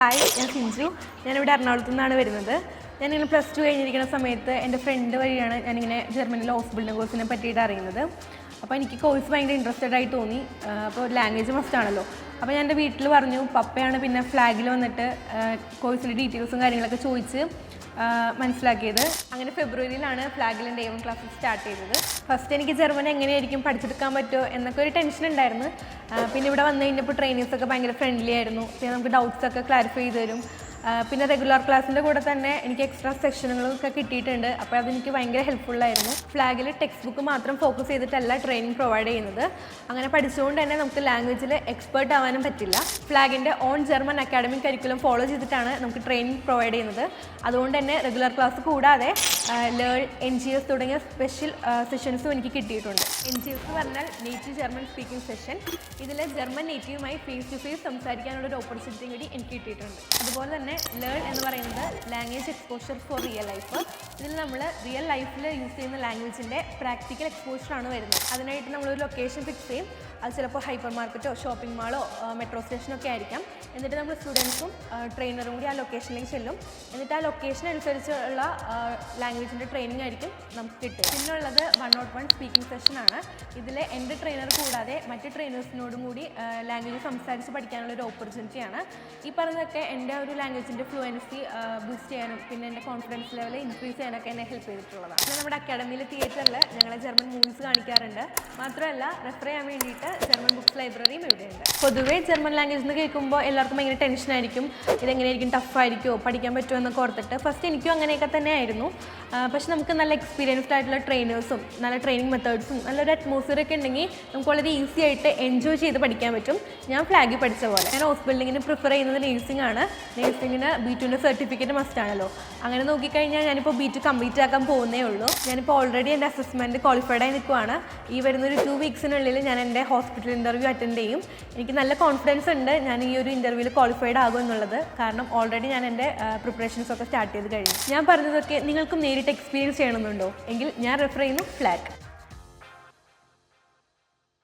Hi, ഞാൻ സിഞ്ചു. ഞാനിവിടെ എറണാകുളത്തു നിന്നാണ് വരുന്നത്. ഞാനിങ്ങനെ +2 കഴിഞ്ഞിരിക്കുന്ന സമയത്ത് എൻ്റെ ഫ്രണ്ട് വഴിയാണ് ഞാനിങ്ങനെ ജർമ്മനിയിലെ ഹൗസ് ബിൽഡിംഗ് കോഴ്സിനെ പറ്റിയിട്ട് അറിയുന്നത്. അപ്പോൾ എനിക്ക് കോഴ്സ് ഭയങ്കര ഇൻട്രസ്റ്റഡ് ആയി തോന്നി. അപ്പോൾ ലാംഗ്വേജ് മസ്റ്റാണല്ലോ. അപ്പോൾ ഞാൻ എൻ്റെ വീട്ടിൽ പറഞ്ഞു. പപ്പയാണ് പിന്നെ ഫ്ലാഗിൽ വന്നിട്ട് കോഴ്സിൻ്റെ ഡീറ്റെയിൽസും കാര്യങ്ങളൊക്കെ ചോദിച്ച് മനസ്സിലാക്കിയത്. അങ്ങനെ ഫെബ്രുവരിയിലാണ് ഫ്ലാഗിൽ എൻ്റെ A1 ക്ലാസ് സ്റ്റാർട്ട് ചെയ്തത്. ഫസ്റ്റ് എനിക്ക് ജർമ്മൻ എങ്ങനെയായിരിക്കും പഠിച്ചെടുക്കാൻ പറ്റുമോ എന്നൊക്കെ ഒരു ടെൻഷൻ ഉണ്ടായിരുന്നു. പിന്നെ ഇവിടെ വന്നു കഴിഞ്ഞപ്പോൾ ട്രെയിനേഴ്സൊക്കെ ഭയങ്കര ഫ്രണ്ട്ലി ആയിരുന്നു. പിന്നെ നമുക്ക് ഡൗട്ട്സൊക്കെ ക്ലാരിഫൈ ചെയ്ത് തരും. പിന്നെ റെഗുലർ ക്ലാസ്സിൻ്റെ കൂടെ തന്നെ എനിക്ക് എക്സ്ട്രാ സെക്ഷനുകളൊക്കെ കിട്ടിയിട്ടുണ്ട്. അപ്പോൾ അതെനിക്ക് ഭയങ്കര ഹെൽപ്ഫുള്ളായിരുന്നു. ഫ്ലാഗിൽ ടെക്സ്റ്റ് ബുക്ക് മാത്രം ഫോക്കസ് ചെയ്തിട്ടല്ല ട്രെയിനിങ് പ്രൊവൈഡ് ചെയ്യുന്നത്. അങ്ങനെ പഠിച്ചുകൊണ്ട് തന്നെ നമുക്ക് ലാംഗ്വേജിൽ എക്സ്പേർട്ട് ആവാനും പറ്റില്ല. ഫ്ലാഗിൻ്റെ own German academic curriculum follow ചെയ്തിട്ടാണ് നമുക്ക് ട്രെയിനിങ് പ്രൊവൈഡ് ചെയ്യുന്നത്. അതുകൊണ്ട് തന്നെ റെഗുലർ ക്ലാസ് കൂടാതെ ലേൺ, NGS തുടങ്ങിയ സ്പെഷ്യൽ സെഷൻസും എനിക്ക് കിട്ടിയിട്ടുണ്ട്. NGS പറഞ്ഞാൽ നേറ്റീവ് ജർമ്മൻ സ്പീക്കിംഗ് സെഷൻ. ഇതിൽ ജർമ്മൻ നേറ്റീവുമായി ഫേസ് ടു ഫേസ് സംസാരിക്കാനുള്ളൊരു ഓപ്പർച്യൂണിറ്റിയും കൂടി എനിക്ക് കിട്ടിയിട്ടുണ്ട്. അതുപോലെ തന്നെ ലേൺ എന്ന് പറയുന്നത് language exposure for real life. ഇതിൽ നമ്മൾ റിയൽ ലൈഫിൽ യൂസ് ചെയ്യുന്ന ലാംഗ്വേജിൻ്റെ പ്രാക്ടിക്കൽ എക്സ്പോഷറാണ് വരുന്നത്. അതിനായിട്ട് നമ്മളൊരു ലൊക്കേഷൻ ഫിക്സ് ചെയ്യും. അത് ചിലപ്പോൾ ഹൈപ്പർ മാർക്കറ്റോ ഷോപ്പിംഗ് മാളോ മെട്രോ സ്റ്റേഷനൊക്കെ ആയിരിക്കാം. എന്നിട്ട് നമ്മൾ സ്റ്റുഡൻസും ട്രെയിനറും കൂടി ആ ലൊക്കേഷനിലേക്ക് ചെല്ലും. എന്നിട്ട് ആ ലൊക്കേഷൻ അനുസരിച്ചുള്ള ലാംഗ്വേജിൻ്റെ ട്രെയിനിങ് ആയിരിക്കും നമുക്ക് കിട്ടുക. പിന്നുള്ളത് 101 സ്പീക്കിംഗ് സെഷനാണ്. ഇതിൽ എൻ്റെ ട്രെയിനർ കൂടാതെ മറ്റ് ട്രെയിനേഴ്സിനോടും കൂടി ലാംഗ്വേജ് സംസാരിച്ച് പഠിക്കാനുള്ളൊരു ഓപ്പർച്യൂണിറ്റിയാണ്. ഈ പറഞ്ഞതൊക്കെ എൻ്റെ ഒരു ലാംഗ്വേജിൻ്റെ ഫ്ലുവൻസി ബൂസ്റ്റ് ചെയ്യാനും പിന്നെ എൻ്റെ കോൺഫിഡൻസ് ലെവൽ ഇൻക്രീസ് ചെയ്യാനൊക്കെ എന്നെ ഹെൽപ്പ് ചെയ്തിട്ടുള്ളതാണ്. പിന്നെ നമ്മുടെ അക്കാഡമിയിലെ തിയേറ്ററിൽ ഞങ്ങളെ ജർമ്മൻ മൂവീസ് കാണിക്കാറുണ്ട്. മാത്രമല്ല റെഫർ ചെയ്യാൻ വേണ്ടിയിട്ട് ജർമ്മൻ ബുക്സ് ലൈബ്രറിയും ഇവിടെയുണ്ട്. പൊതുവേ ജർമ്മൻ ലാംഗ്വേജ് എന്ന് കേൾക്കുമ്പോൾ എല്ലാവർക്കും ഭയങ്കര ടെൻഷനായിരിക്കും. ഇതെങ്ങനെയായിരിക്കും, ടഫായിരിക്കുമോ, പഠിക്കാൻ പറ്റുമോ എന്നൊക്കെ ഓർത്തിട്ട്. ഫസ്റ്റ് എനിക്കും അങ്ങനെയൊക്കെ തന്നെ ആയിരുന്നു. പക്ഷെ നമുക്ക് നല്ല എക്സ്പീരിയൻസ്ഡ് ആയിട്ടുള്ള ട്രെയിനേഴ്സും നല്ല ട്രെയിനിങ് മെത്തേഡ്സും നല്ലൊരു അറ്റ്മോസ്ഫിയറൊക്കെ ഉണ്ടെങ്കിൽ നമുക്ക് വളരെ ഈസി ആയിട്ട് എൻജോയ് ചെയ്ത് പഠിക്കാൻ പറ്റും. ഞാൻ ഫ്ലാഗിൽ പഠിച്ച പോലെ. ഞാൻ ഹൗസ് ബിൽഡിങ്ങിന് പ്രിഫർ ചെയ്യുന്നത് നേഴ്സിംഗ് ആണ്. നേഴ്സിങ്ങിന് B2ൻ്റെ സർട്ടിഫിക്കറ്റ് മസ്റ്റാണല്ലോ. അങ്ങനെ നോക്കിക്കഴിഞ്ഞാൽ ഞാനിപ്പോൾ B2 കംപ്ലീറ്റ് ആക്കാൻ പോകുന്നേ ഉള്ളൂ. ഞാനിപ്പോൾ ഓൾറെഡി എൻ്റെ അസസ്മെൻറ്റ് ക്വാളിഫൈഡ് ആയി നിൽക്കുവാണ്. ഈ വരുന്നൊരു 2 വീക്സിനുള്ളിൽ ഞാൻ എൻ്റെ ഹോസ്പിറ്റൽ ഇൻ്റർവ്യൂ അറ്റൻഡ് ചെയ്യും. എനിക്ക് നല്ല കോൺഫിഡൻസ് ഉണ്ട് ഞാൻ ഈ ഒരു ഇൻ്റർവ്യൂവിൽ ക്വാളിഫൈഡ് ആകും എന്നുള്ളത്. കാരണം ഓൾറെഡി ഞാൻ എൻ്റെ പ്രിപ്പറേഷൻസൊക്കെ സ്റ്റാർട്ട് ചെയ്ത് കഴിഞ്ഞു. ഞാൻ പറഞ്ഞതൊക്കെ നിങ്ങൾക്കും നേരിട്ട് എക്സ്പീരിയൻസ് ചെയ്യണമെന്നുണ്ടോ എങ്കിൽ ഞാൻ റെഫർ ചെയ്യുന്നു ഫ്ലാഗ്.